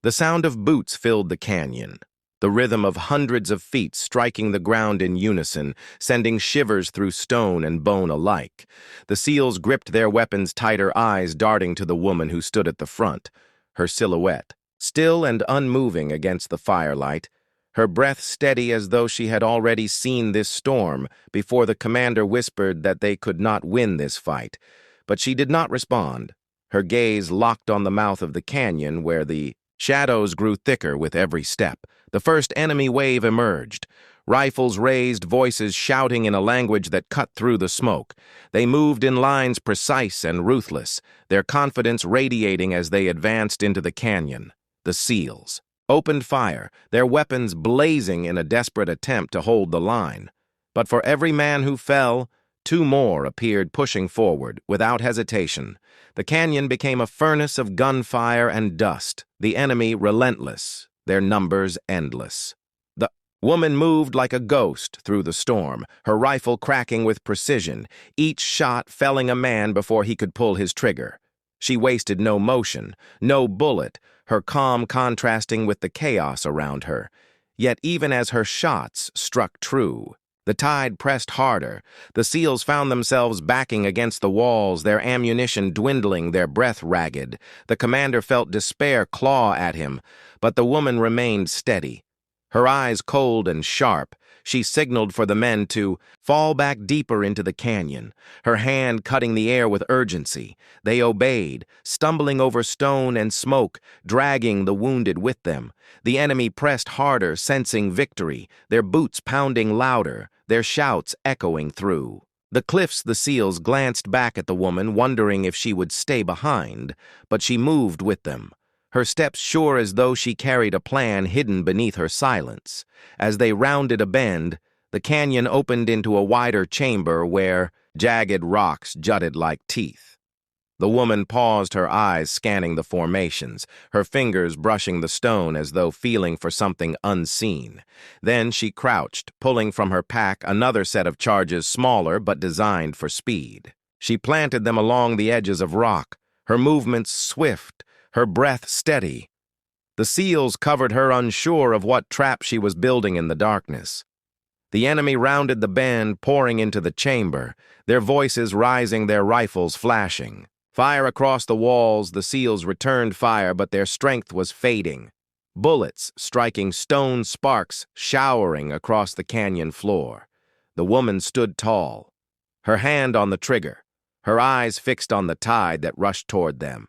The sound of boots filled the canyon, the rhythm of hundreds of feet striking the ground in unison, sending shivers through stone and bone alike. The seals gripped their weapons tighter, eyes darting to the woman who stood at the front, her silhouette, still and unmoving against the firelight, her breath steady as though she had already seen this storm before the commander whispered that they could not win this fight. But she did not respond, her gaze locked on the mouth of the canyon where the shadows grew thicker with every step. The first enemy wave emerged. Rifles raised, voices shouting in a language that cut through the smoke. They moved in lines precise and ruthless, their confidence radiating as they advanced into the canyon. The SEALs opened fire, their weapons blazing in a desperate attempt to hold the line. But for every man who fell, two more appeared pushing forward without hesitation. The canyon became a furnace of gunfire and dust, the enemy relentless, their numbers endless. The woman moved like a ghost through the storm, her rifle cracking with precision, each shot felling a man before he could pull his trigger. She wasted no motion, no bullet, her calm contrasting with the chaos around her. Yet even as her shots struck true, the tide pressed harder. The SEALs found themselves backing against the walls, their ammunition dwindling, their breath ragged. The commander felt despair claw at him, but the woman remained steady. Her eyes cold and sharp, she signaled for the men to fall back deeper into the canyon, her hand cutting the air with urgency. They obeyed, stumbling over stone and smoke, dragging the wounded with them. The enemy pressed harder, sensing victory, their boots pounding louder, their shouts echoing through. The cliffs, the SEALs glanced back at the woman, wondering if she would stay behind, but she moved with them, her steps sure as though she carried a plan hidden beneath her silence. As they rounded a bend, the canyon opened into a wider chamber where jagged rocks jutted like teeth. The woman paused, her eyes scanning the formations, her fingers brushing the stone as though feeling for something unseen. Then she crouched, pulling from her pack another set of charges smaller but designed for speed. She planted them along the edges of rock, her movements swift, her breath steady. The SEALs covered her, unsure of what trap she was building in the darkness. The enemy rounded the bend, pouring into the chamber, their voices rising, their rifles flashing. Fire across the walls, the SEALs returned fire, but their strength was fading. Bullets striking stone, sparks showering across the canyon floor. The woman stood tall, her hand on the trigger, her eyes fixed on the tide that rushed toward them.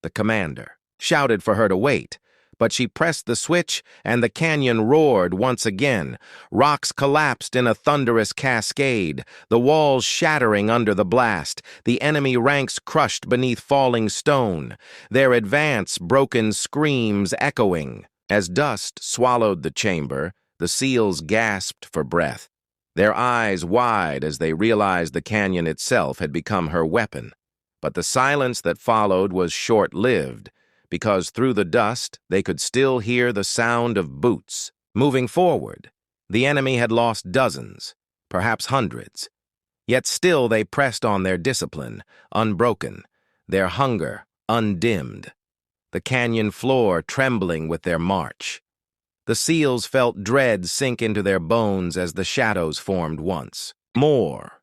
The commander shouted for her to wait, but she pressed the switch and the canyon roared once again. Rocks collapsed in a thunderous cascade, the walls shattering under the blast, the enemy ranks crushed beneath falling stone, their advance broken screams echoing. As dust swallowed the chamber, the SEALs gasped for breath, their eyes wide as they realized the canyon itself had become her weapon. But the silence that followed was short-lived, because through the dust they could still hear the sound of boots. Moving forward, the enemy had lost dozens, perhaps hundreds. Yet still they pressed on, their discipline unbroken, their hunger undimmed, the canyon floor trembling with their march. The SEALs felt dread sink into their bones as the shadows formed once more.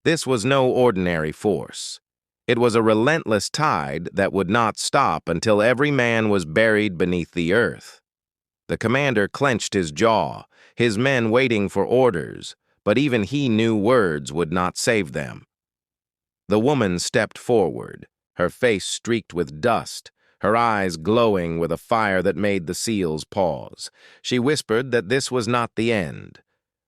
This was no ordinary force. It was a relentless tide that would not stop until every man was buried beneath the earth. The commander clenched his jaw, his men waiting for orders, but even he knew words would not save them. The woman stepped forward, her face streaked with dust, her eyes glowing with a fire that made the SEALs pause. She whispered that this was not the end.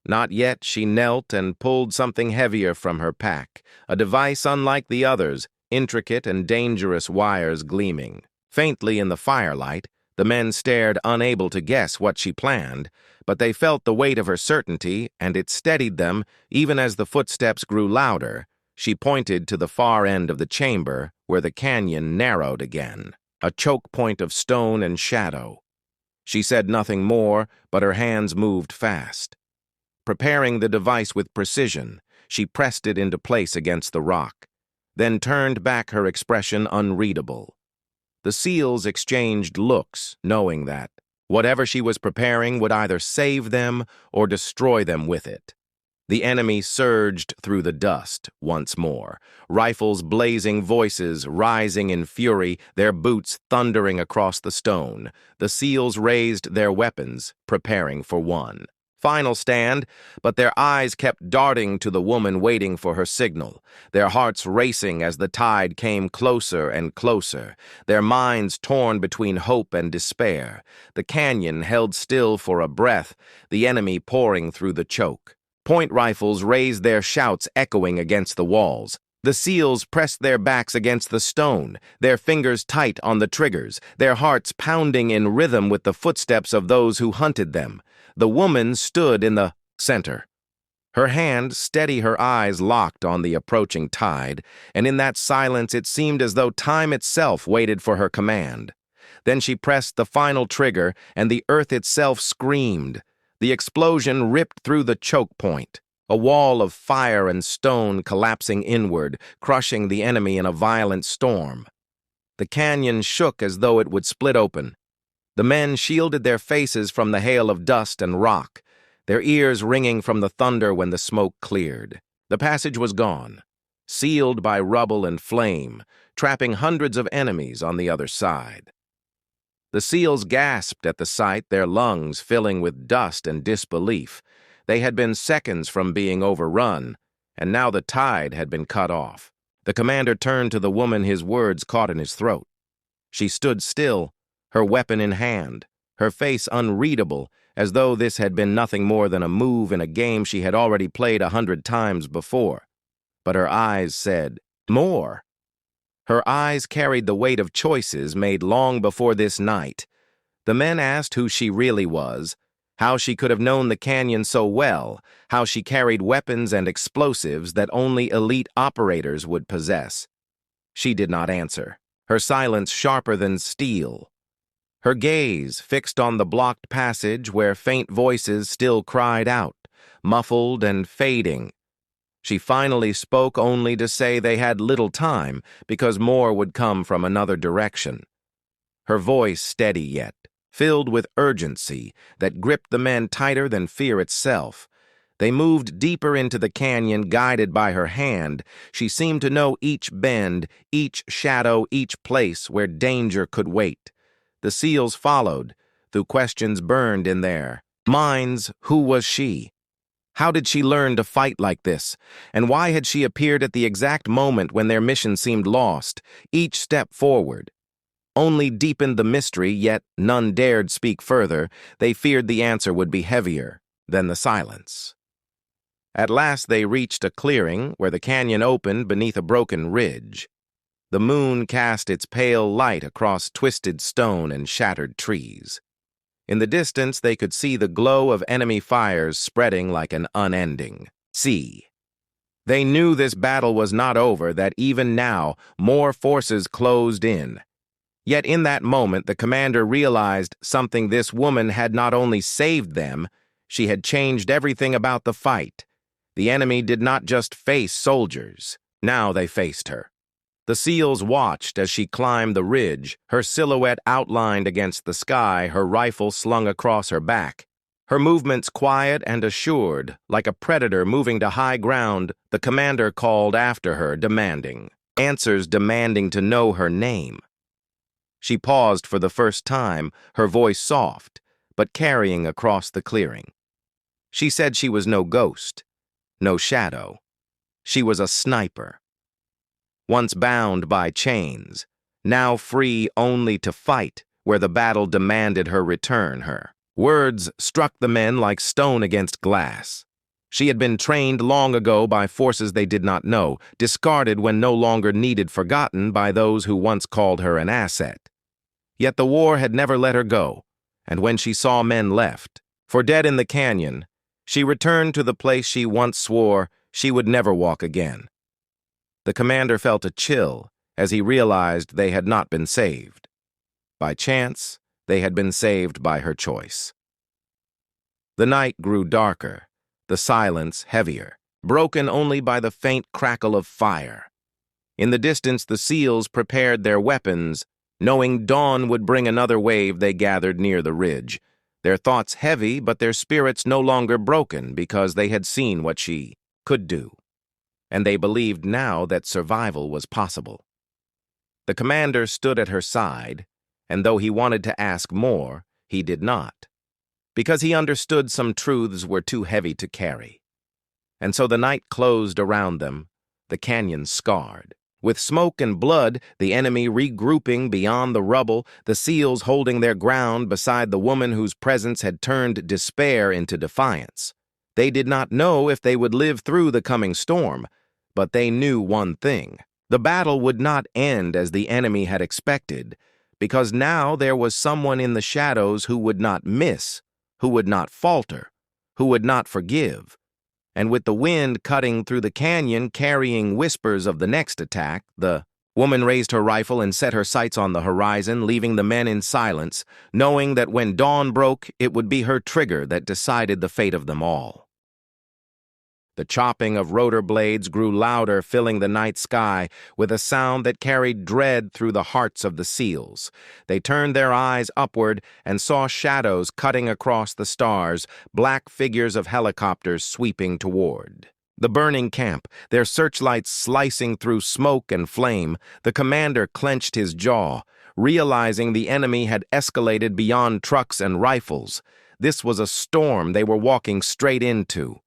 Not yet. She knelt and pulled something heavier from her pack, a device unlike the others, intricate and dangerous wires gleaming. Faintly in the firelight, the men stared, unable to guess what she planned, but they felt the weight of her certainty, and it steadied them even as the footsteps grew louder. She pointed to the far end of the chamber, where the canyon narrowed again, a choke point of stone and shadow. She said nothing more, but her hands moved fast. Preparing the device with precision, she pressed it into place against the rock, then turned back, her expression unreadable. The SEALs exchanged looks, knowing that whatever she was preparing would either save them or destroy them with it. The enemy surged through the dust once more, rifles blazing, voices rising in fury, their boots thundering across the stone. The SEALs raised their weapons, preparing for one final stand, but their eyes kept darting to the woman waiting for her signal, their hearts racing as the tide came closer and closer, their minds torn between hope and despair. The canyon held still for a breath, the enemy pouring through the choke. Point rifles raised their shouts echoing against the walls. The SEALs pressed their backs against the stone, their fingers tight on the triggers, their hearts pounding in rhythm with the footsteps of those who hunted them. The woman stood in the center, her hand steady, her eyes locked on the approaching tide, and in that silence it seemed as though time itself waited for her command. Then she pressed the final trigger, and the earth itself screamed. The explosion ripped through the choke point, a wall of fire and stone collapsing inward, crushing the enemy in a violent storm. The canyon shook as though it would split open. The men shielded their faces from the hail of dust and rock, their ears ringing from the thunder when the smoke cleared. The passage was gone, sealed by rubble and flame, trapping hundreds of enemies on the other side. The SEALs gasped at the sight, their lungs filling with dust and disbelief. They had been seconds from being overrun, and now the tide had been cut off. The commander turned to the woman, his words caught in his throat. She stood still, her weapon in hand, her face unreadable, as though this had been nothing more than a move in a game she had already played 100 times before. But her eyes said, more. Her eyes carried the weight of choices made long before this night. The men asked who she really was, how she could have known the canyon so well, how she carried weapons and explosives that only elite operators would possess. She did not answer, her silence sharper than steel. Her gaze fixed on the blocked passage where faint voices still cried out, muffled and fading. She finally spoke only to say they had little time because more would come from another direction. Her voice steady yet, filled with urgency that gripped the men tighter than fear itself. They moved deeper into the canyon, guided by her hand. She seemed to know each bend, each shadow, each place where danger could wait. The SEALs followed, though questions burned in their minds. Who was she? How did she learn to fight like this? And why had she appeared at the exact moment when their mission seemed lost? Each step forward only deepened the mystery, yet none dared speak further. They feared the answer would be heavier than the silence. At last they reached a clearing where the canyon opened beneath a broken ridge. The moon cast its pale light across twisted stone and shattered trees. In the distance, they could see the glow of enemy fires spreading like an unending sea. They knew this battle was not over, that even now more forces closed in. Yet in that moment, the commander realized something. This woman had not only saved them, she had changed everything about the fight. The enemy did not just face soldiers. Now they faced her. The SEALs watched as she climbed the ridge, her silhouette outlined against the sky, her rifle slung across her back. Her movements quiet and assured, like a predator moving to high ground. The commander called after her, demanding answers, demanding to know her name. She paused for the first time, her voice soft, but carrying across the clearing. She said she was no ghost, no shadow. She was a sniper. Once bound by chains, now free only to fight where the battle demanded her return. Her words struck the men like stone against glass. She had been trained long ago by forces they did not know, discarded when no longer needed, forgotten by those who once called her an asset. Yet the war had never let her go, and when she saw men left for dead in the canyon, she returned to the place she once swore she would never walk again. The commander felt a chill as he realized they had not been saved. By chance, they had been saved by her choice. The night grew darker, the silence heavier, broken only by the faint crackle of fire. In the distance, the SEALs prepared their weapons, Knowing dawn would bring another wave, they gathered near the ridge, their thoughts heavy but their spirits no longer broken because they had seen what she could do, and they believed now that survival was possible. The commander stood at her side, and though he wanted to ask more, he did not, because he understood some truths were too heavy to carry. And so the night closed around them, the canyon scarred. With smoke and blood, the enemy regrouping beyond the rubble, the SEALs holding their ground beside the woman whose presence had turned despair into defiance. They did not know if they would live through the coming storm, but they knew one thing. The battle would not end as the enemy had expected, because now there was someone in the shadows who would not miss, who would not falter, who would not forgive. And with the wind cutting through the canyon carrying whispers of the next attack, the woman raised her rifle and set her sights on the horizon, leaving the men in silence, knowing that when dawn broke, it would be her trigger that decided the fate of them all. The chopping of rotor blades grew louder, filling the night sky with a sound that carried dread through the hearts of the SEALs. They turned their eyes upward and saw shadows cutting across the stars, black figures of helicopters sweeping toward the burning camp, their searchlights slicing through smoke and flame. The commander clenched his jaw, realizing the enemy had escalated beyond trucks and rifles. This was a storm they were walking straight into.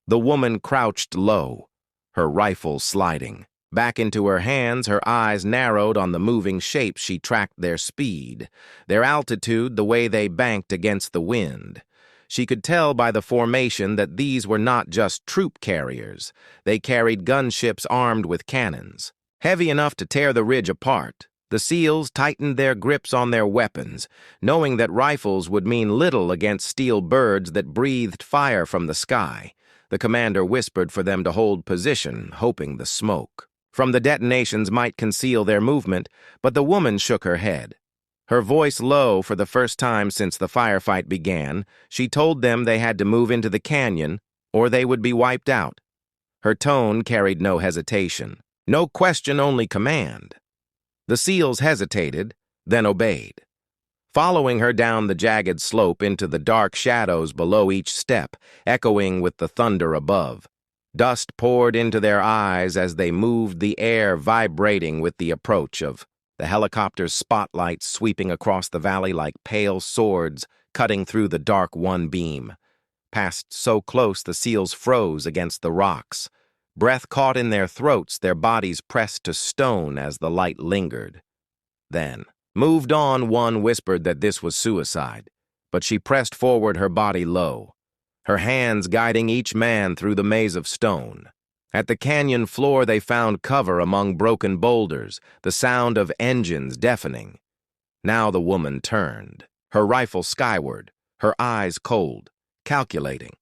The woman crouched low, her rifle sliding. Back into her hands, her eyes narrowed on the moving shapes. She tracked their speed, their altitude, the way they banked against the wind. She could tell by the formation that these were not just troop carriers. They carried gunships armed with cannons, heavy enough to tear the ridge apart. The SEALs tightened their grips on their weapons, knowing that rifles would mean little against steel birds that breathed fire from the sky. The commander whispered for them to hold position, hoping the smoke from the detonations might conceal their movement, but the woman shook her head. Her voice low for the first time since the firefight began, she told them they had to move into the canyon or they would be wiped out. Her tone carried no hesitation, no question, only command. The SEALs hesitated, then obeyed, following her down the jagged slope into the dark shadows below each step, echoing with the thunder above. Dust poured into their eyes as they moved, the air vibrating with the approach of the helicopter's spotlights sweeping across the valley like pale swords cutting through the dark one beam. Passed so close the SEALs froze against the rocks. Breath caught in their throats, their bodies pressed to stone as the light lingered. Then, moved on, one whispered that this was suicide, but she pressed forward, her body low, her hands guiding each man through the maze of stone. At the canyon floor they found cover among broken boulders, the sound of engines deafening. Now the woman turned, her rifle skyward, her eyes cold, calculating.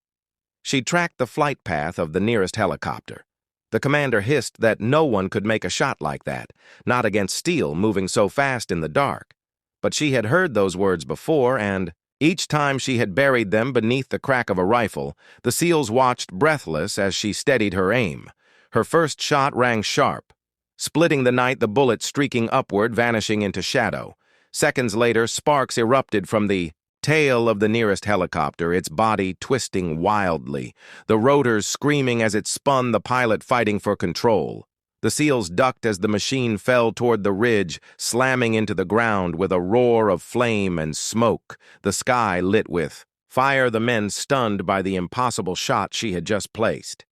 She tracked the flight path of the nearest helicopter. The commander hissed that no one could make a shot like that, not against steel moving so fast in the dark. But she had heard those words before, and each time she had buried them beneath the crack of a rifle, the SEALs watched breathless as she steadied her aim. Her first shot rang sharp, splitting the night, the bullet streaking upward, vanishing into shadow. Seconds later, sparks erupted from the tail of the nearest helicopter, its body twisting wildly, the rotors screaming as it spun, the pilot fighting for control. The SEALs ducked as the machine fell toward the ridge, slamming into the ground with a roar of flame and smoke, the sky lit with fire, the men stunned by the impossible shot she had just placed.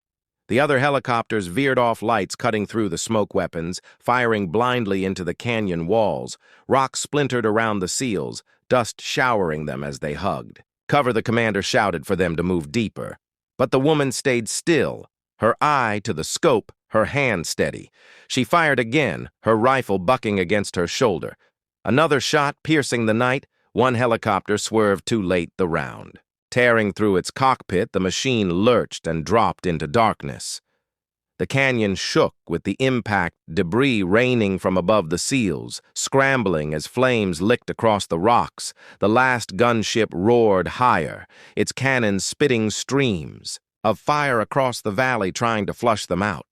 The other helicopters veered off, lights cutting through the smoke weapons, firing blindly into the canyon walls. Rocks splintered around the SEALs, dust showering them as they hugged. Cover, the commander shouted for them to move deeper. But the woman stayed still, her eye to the scope, her hand steady. She fired again, her rifle bucking against her shoulder. Another shot piercing the night, one helicopter swerved too late the round. Tearing through its cockpit, the machine lurched and dropped into darkness. The canyon shook with the impact, debris raining from above the SEALs, scrambling as flames licked across the rocks. The last gunship roared higher, its cannons spitting streams of fire across the valley, trying to flush them out.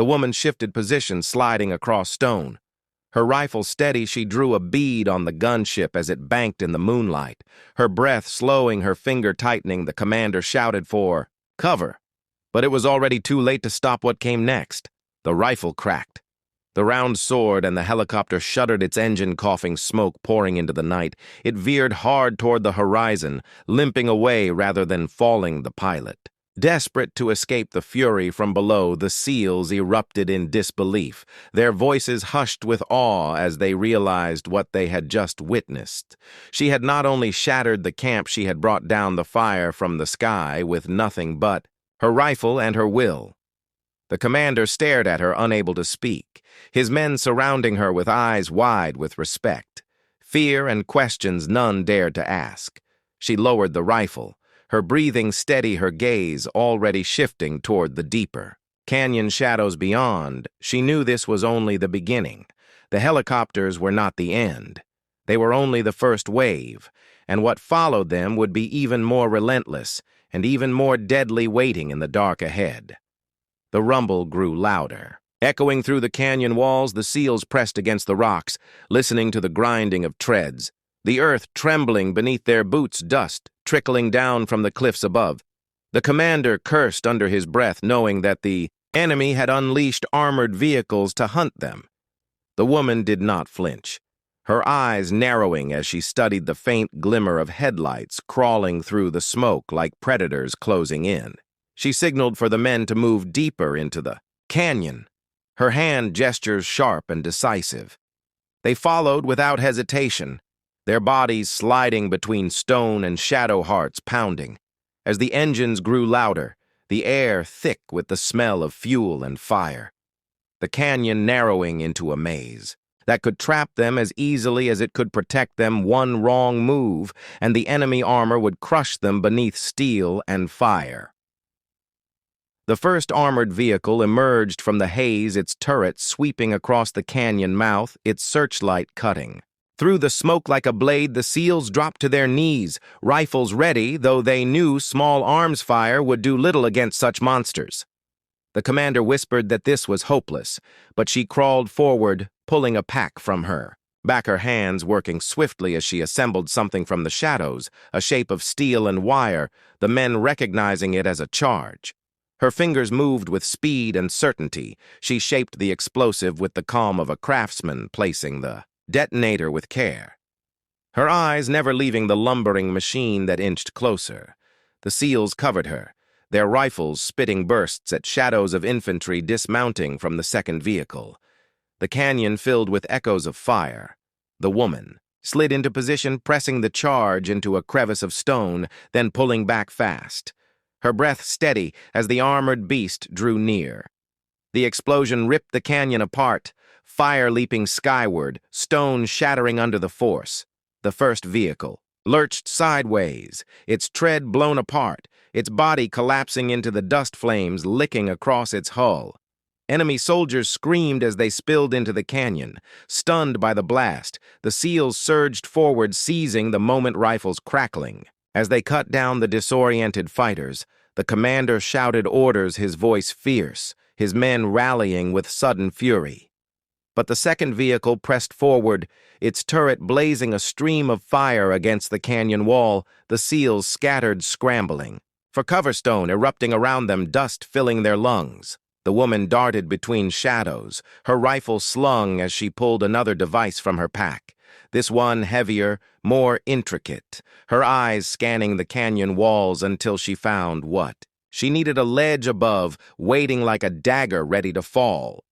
The woman shifted position, sliding across stone. Her rifle steady, she drew a bead on the gunship as it banked in the moonlight. Her breath slowing, her finger tightening, the commander shouted for cover. But it was already too late to stop what came next. The rifle cracked. The round soared, and the helicopter shuddered, its engine coughing smoke pouring into the night. It veered hard toward the horizon, limping away rather than falling the pilot. Desperate to escape the fury from below, the SEALs erupted in disbelief, their voices hushed with awe as they realized what they had just witnessed. She had not only shattered the camp, she had brought down the fire from the sky with nothing but her rifle and her will. The commander stared at her, unable to speak, his men surrounding her with eyes wide with respect. Fear and questions none dared to ask. She lowered the rifle, her breathing steady, her gaze already shifting toward the deeper canyon shadows beyond. She knew this was only the beginning. The helicopters were not the end. They were only the first wave, and what followed them would be even more relentless and even more deadly, waiting in the dark ahead. The rumble grew louder. Echoing through the canyon walls, the SEALs pressed against the rocks, listening to the grinding of treads, the earth trembling beneath their boots, dust trickling down from the cliffs above. The commander cursed under his breath, knowing that the enemy had unleashed armored vehicles to hunt them. The woman did not flinch, her eyes narrowing as she studied the faint glimmer of headlights crawling through the smoke like predators closing in. She signaled for the men to move deeper into the canyon, her hand gestures sharp and decisive. They followed without hesitation, their bodies sliding between stone and shadow, hearts pounding. As the engines grew louder, the air thick with the smell of fuel and fire, the canyon narrowing into a maze that could trap them as easily as it could protect them. One wrong move, and the enemy armor would crush them beneath steel and fire. The first armored vehicle emerged from the haze, its turret sweeping across the canyon mouth, its searchlight cutting. Through the smoke like a blade, the SEALs dropped to their knees, rifles ready, though they knew small arms fire would do little against such monsters. The commander whispered that this was hopeless, but she crawled forward, pulling a pack from her, back her hands working swiftly as she assembled something from the shadows, a shape of steel and wire, the men recognizing it as a charge. Her fingers moved with speed and certainty. She shaped the explosive with the calm of a craftsman, placing the detonator with care, her eyes never leaving the lumbering machine that inched closer. The SEALs covered her, their rifles spitting bursts at shadows of infantry dismounting from the second vehicle. The canyon filled with echoes of fire. The woman slid into position, pressing the charge into a crevice of stone, then pulling back fast, her breath steady as the armored beast drew near. The explosion ripped the canyon apart, fire leaping skyward, stone shattering under the force. The first vehicle lurched sideways, its tread blown apart, its body collapsing into the dust flames licking across its hull. Enemy soldiers screamed as they spilled into the canyon. Stunned by the blast, the SEALs surged forward, seizing the moment, rifles crackling. As they cut down the disoriented fighters, the commander shouted orders, his voice fierce, his men rallying with sudden fury. But the second vehicle pressed forward, its turret blazing a stream of fire against the canyon wall, the SEALs scattered, scrambling. For cover, stone erupting around them, dust filling their lungs. The woman darted between shadows, her rifle slung as she pulled another device from her pack. This one heavier, more intricate, her eyes scanning the canyon walls until she found what she needed: a ledge above, waiting like a dagger ready to fall.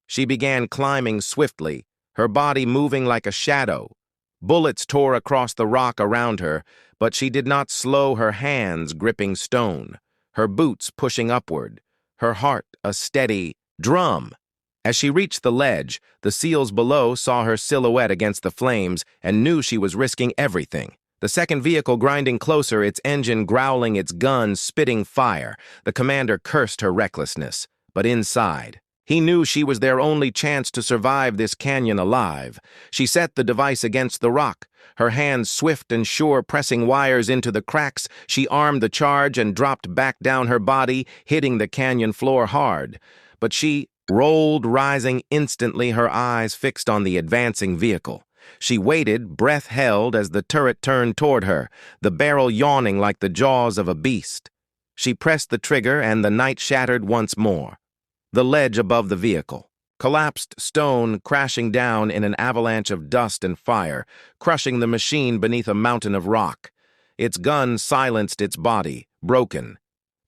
She began climbing swiftly, her body moving like a shadow. Bullets tore across the rock around her, but she did not slow, her hands gripping stone, her boots pushing upward, her heart a steady drum. As she reached the ledge, the SEALs below saw her silhouette against the flames and knew she was risking everything. The second vehicle grinding closer, its engine growling, its gun spitting fire. The commander cursed her recklessness, but inside, he knew she was their only chance to survive this canyon alive. She set the device against the rock, her hands swift and sure, pressing wires into the cracks. She armed the charge and dropped back down, her body hitting the canyon floor hard. But she rolled, rising instantly, her eyes fixed on the advancing vehicle. She waited, breath held, as the turret turned toward her, the barrel yawning like the jaws of a beast. She pressed the trigger, and the night shattered once more. The ledge above the vehicle, collapsed stone crashing down in an avalanche of dust and fire, crushing the machine beneath a mountain of rock. Its gun silenced its body, broken.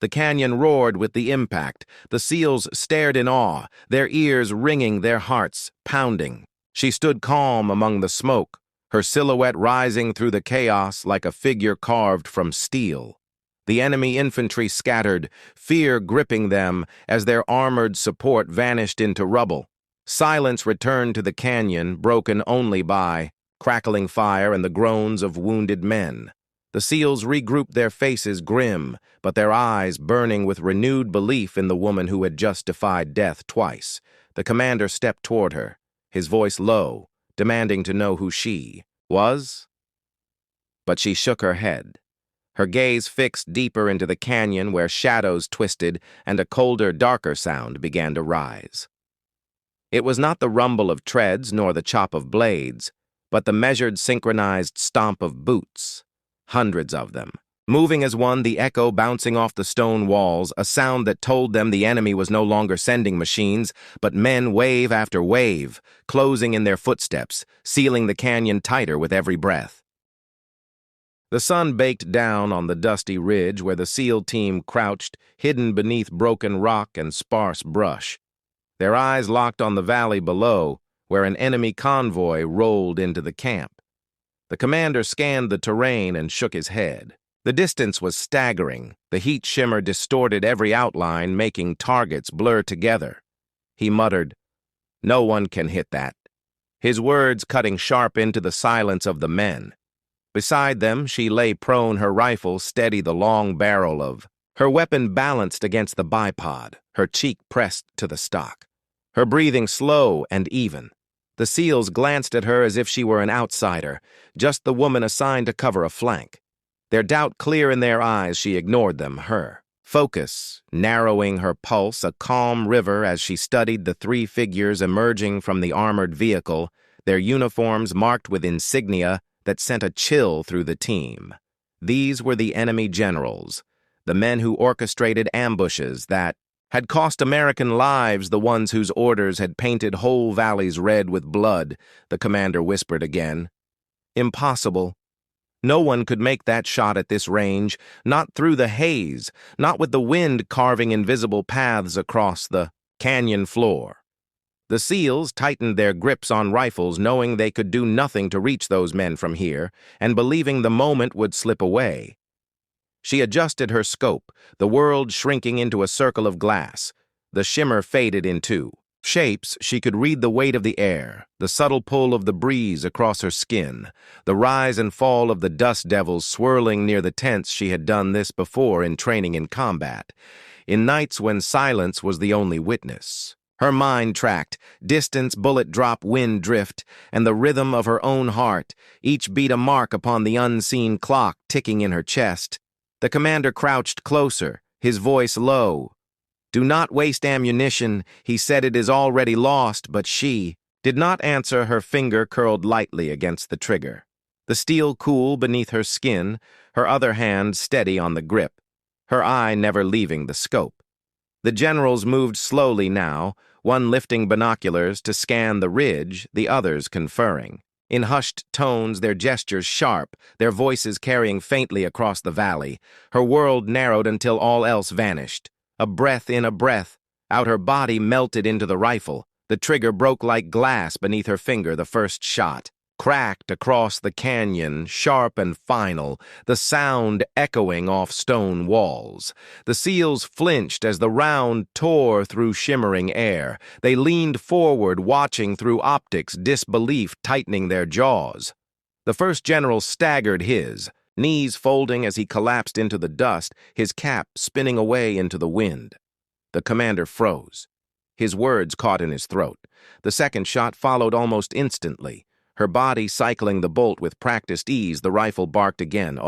The canyon roared with the impact. The SEALs stared in awe, their ears ringing, their hearts pounding. She stood calm among the smoke, her silhouette rising through the chaos like a figure carved from steel. The enemy infantry scattered, fear gripping them as their armored support vanished into rubble. Silence returned to the canyon, broken only by crackling fire and the groans of wounded men. The SEALs regrouped, their faces grim, but their eyes burning with renewed belief in the woman who had just defied death twice. The commander stepped toward her, his voice low, demanding to know who she was. But she shook her head, her gaze fixed deeper into the canyon where shadows twisted and a colder, darker sound began to rise. It was not the rumble of treads nor the chop of blades, but the measured, synchronized stomp of boots. Hundreds of them, moving as one, the echo bouncing off the stone walls, a sound that told them the enemy was no longer sending machines, but men, wave after wave, closing in their footsteps, sealing the canyon tighter with every breath. The sun baked down on the dusty ridge where the SEAL team crouched, hidden beneath broken rock and sparse brush. Their eyes locked on the valley below, where an enemy convoy rolled into the camp. The commander scanned the terrain and shook his head. The distance was staggering. The heat shimmer distorted every outline, making targets blur together. He muttered, "No one can hit that," his words cutting sharp into the silence of the men. Beside them, she lay prone, her rifle steady the long barrel of her weapon balanced against the bipod, her cheek pressed to the stock, her breathing slow and even. The SEALs glanced at her as if she were an outsider, just the woman assigned to cover a flank. Their doubt clear in their eyes, she ignored them, her focus narrowing her pulse, a calm river as she studied the three figures emerging from the armored vehicle, their uniforms marked with insignia that sent a chill through the team. These were the enemy generals, the men who orchestrated ambushes that had cost American lives, the ones whose orders had painted whole valleys red with blood, the commander whispered again. Impossible. No one could make that shot at this range, not through the haze, not with the wind carving invisible paths across the canyon floor. The SEALs tightened their grips on rifles, knowing they could do nothing to reach those men from here, and believing the moment would slip away. She adjusted her scope, the world shrinking into a circle of glass. The shimmer faded into shapes. She could read the weight of the air, the subtle pull of the breeze across her skin, the rise and fall of the dust devils swirling near the tents. She had done this before in training in combat, in nights when silence was the only witness. Her mind tracked distance, bullet drop, wind drift, and the rhythm of her own heart, each beat a mark upon the unseen clock ticking in her chest. The commander crouched closer, his voice low. "Do not waste ammunition," he said. "It is already lost," but she did not answer, her finger curled lightly against the trigger. The steel cool beneath her skin, her other hand steady on the grip, her eye never leaving the scope. The generals moved slowly now, one lifting binoculars to scan the ridge, the others conferring. In hushed tones, their gestures sharp, their voices carrying faintly across the valley. Her world narrowed until all else vanished. A breath in, a breath out, her body melted into the rifle. The trigger broke like glass beneath her finger. The first shot cracked across the canyon, sharp and final, the sound echoing off stone walls. The SEALs flinched as the round tore through shimmering air. They leaned forward, watching through optics, disbelief tightening their jaws. The first general staggered, his knees folding as he collapsed into the dust, his cap spinning away into the wind. The commander froze. His words caught in his throat. The second shot followed almost instantly. Her body cycling the bolt with practiced ease, the rifle barked again.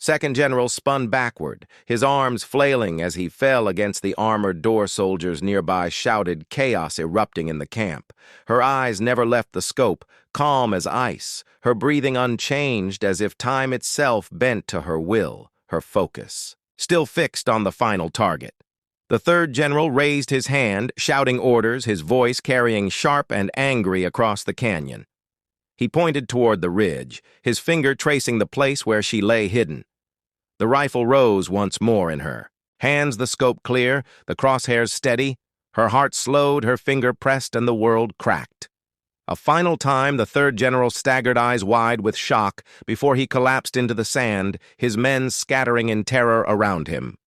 Second General spun backward, his arms flailing as he fell against the armored door soldiers nearby, shouted, chaos erupting in the camp. Her eyes never left the scope, calm as ice, her breathing unchanged as if time itself bent to her will, her focus, still fixed on the final target. The third general raised his hand, shouting orders, his voice carrying sharp and angry across the canyon. He pointed toward the ridge, his finger tracing the place where she lay hidden. The rifle rose once more in her. Hands the scope clear, the crosshairs steady. Her heart slowed, her finger pressed, and the world cracked. A final time, the third general staggered, eyes wide with shock, before he collapsed into the sand, his men scattering in terror around him.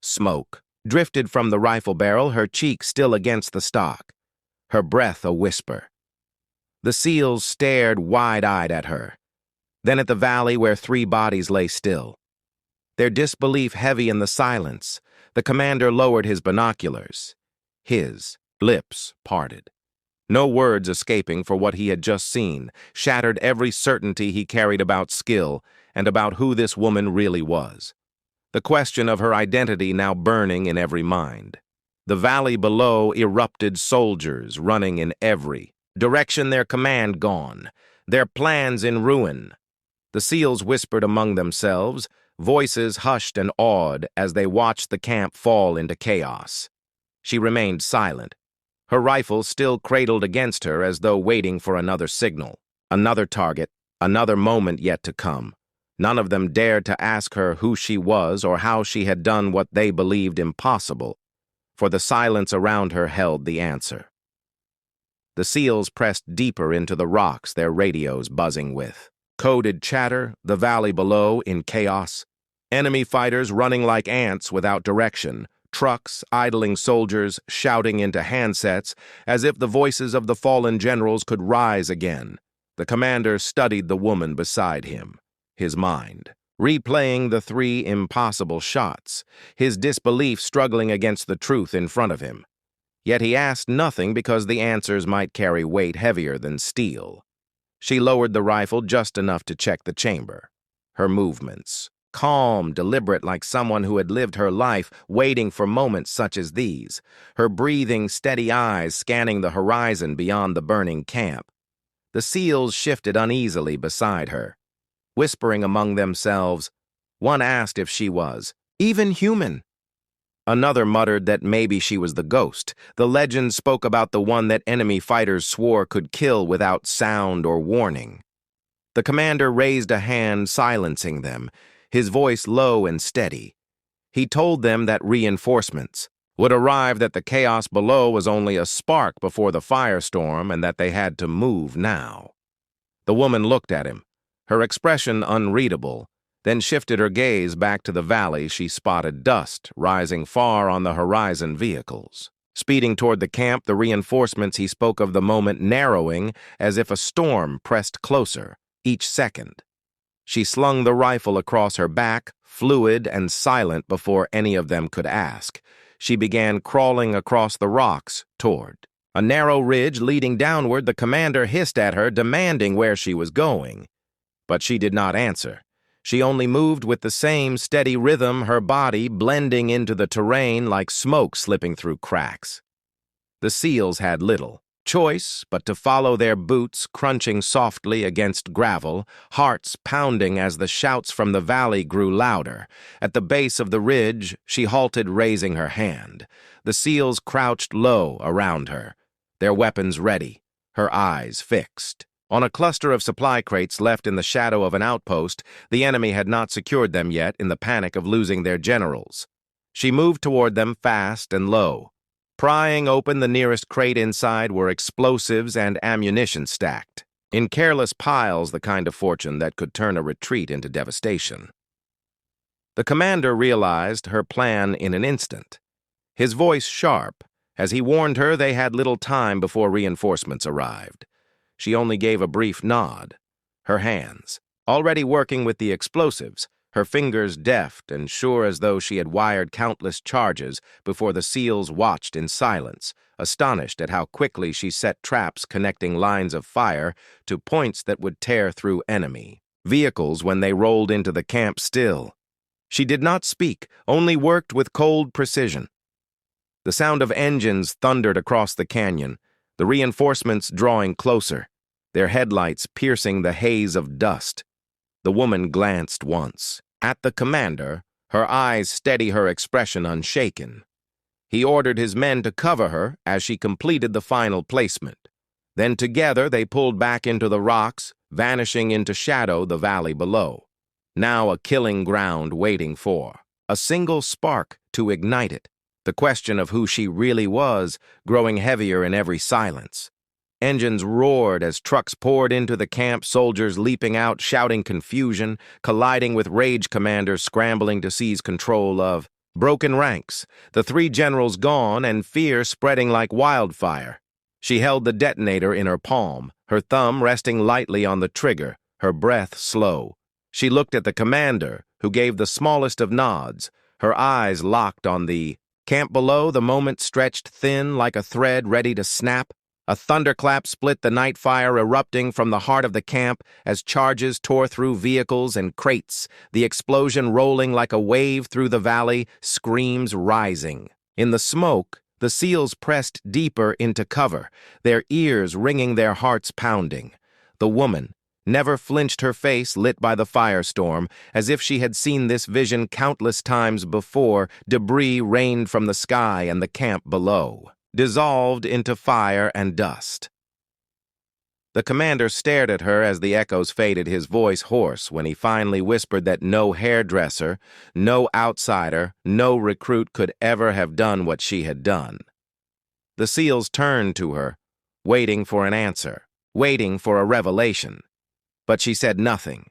Smoke drifted from the rifle barrel, her cheek still against the stock, her breath a whisper. The SEALs stared wide-eyed at her, then at the valley where 3 bodies lay still. Their disbelief heavy in the silence, the commander lowered his binoculars. His lips parted. No words escaping, for what he had just seen shattered every certainty he carried about skill and about who this woman really was. The question of her identity now burning in every mind. The valley below erupted, soldiers running in every direction, their command gone, their plans in ruin. The SEALs whispered among themselves, voices hushed and awed as they watched the camp fall into chaos. She remained silent, her rifle still cradled against her as though waiting for another signal, another target, another moment yet to come. None of them dared to ask her who she was or how she had done what they believed impossible, for the silence around her held the answer. The SEALs pressed deeper into the rocks, their radios buzzing with coded chatter, the valley below in chaos. Enemy fighters running like ants without direction, trucks, idling soldiers shouting into handsets as if the voices of the fallen generals could rise again. The commander studied the woman beside him, his mind replaying the 3 impossible shots, his disbelief struggling against the truth in front of him. Yet he asked nothing because the answers might carry weight heavier than steel. She lowered the rifle just enough to check the chamber. Her movements, calm, deliberate, like someone who had lived her life waiting for moments such as these. Her breathing, steady eyes scanning the horizon beyond the burning camp. The SEALs shifted uneasily beside her, whispering among themselves. One asked if she was even human. Another muttered that maybe she was the ghost. The legend spoke about the one that enemy fighters swore could kill without sound or warning. The commander raised a hand, silencing them, his voice low and steady. He told them that reinforcements would arrive, that the chaos below was only a spark before the firestorm, and that they had to move now. The woman looked at him, her expression unreadable, then shifted her gaze back to the valley. She spotted dust rising far on the horizon, vehicles speeding toward the camp, the reinforcements he spoke of, the moment narrowing as if a storm pressed closer each second. She slung the rifle across her back, fluid and silent before any of them could ask. She began crawling across the rocks toward a narrow ridge leading downward. The commander hissed at her, demanding where she was going. But she did not answer. She only moved with the same steady rhythm, her body blending into the terrain like smoke slipping through cracks. The SEALs had little choice but to follow, their boots crunching softly against gravel, hearts pounding as the shouts from the valley grew louder. At the base of the ridge, she halted, raising her hand. The SEALs crouched low around her, their weapons ready, her eyes fixed. On a cluster of supply crates left in the shadow of an outpost, the enemy had not secured them yet in the panic of losing their generals. She moved toward them fast and low. Prying open the nearest crate, inside were explosives and ammunition stacked in careless piles, the kind of fortune that could turn a retreat into devastation. The commander realized her plan in an instant, his voice sharp, as he warned her they had little time before reinforcements arrived. She only gave a brief nod. Her hands, already working with the explosives, her fingers deft and sure as though she had wired countless charges before the SEALs watched in silence, astonished at how quickly she set traps connecting lines of fire to points that would tear through enemy vehicles when they rolled into the camp still. She did not speak, only worked with cold precision. The sound of engines thundered across the canyon, the reinforcements drawing closer, their headlights piercing the haze of dust. The woman glanced once. At the commander, her eyes steady, her expression unshaken. He ordered his men to cover her as she completed the final placement. Then together they pulled back into the rocks, vanishing into shadow the valley below. Now a killing ground waiting for a single spark to ignite it. The question of who she really was growing heavier in every silence. Engines roared as trucks poured into the camp, soldiers leaping out, shouting confusion, colliding with rage commanders scrambling to seize control of broken ranks, the three generals gone and fear spreading like wildfire. She held the detonator in her palm, her thumb resting lightly on the trigger, her breath slow. She looked at the commander, who gave the smallest of nods, her eyes locked on the camp below. The moment stretched thin like a thread ready to snap. A thunderclap split the night fire erupting from the heart of the camp as charges tore through vehicles and crates, the explosion rolling like a wave through the valley, screams rising. In the smoke, the SEALs pressed deeper into cover, their ears ringing, their hearts pounding. The woman never flinched, her face lit by the firestorm, as if she had seen this vision countless times before. Debris rained from the sky and the camp below, dissolved into fire and dust. The commander stared at her as the echoes faded, his voice hoarse when he finally whispered that no hairdresser, no outsider, no recruit could ever have done what she had done. The SEALs turned to her, waiting for an answer, waiting for a revelation. But she said nothing,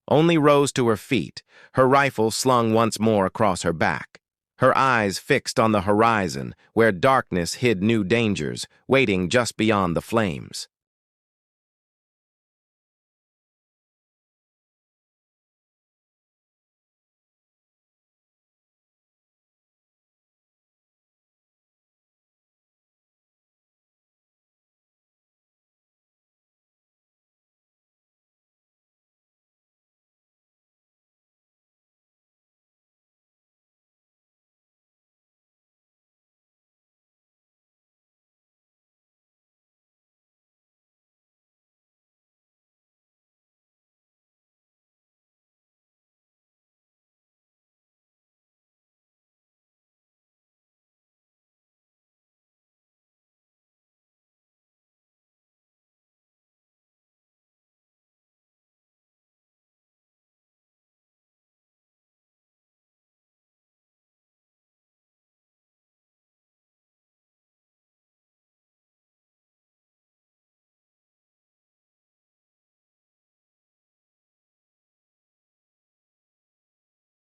only rose to her feet, her rifle slung once more across her back, her eyes fixed on the horizon where darkness hid new dangers, waiting just beyond the flames.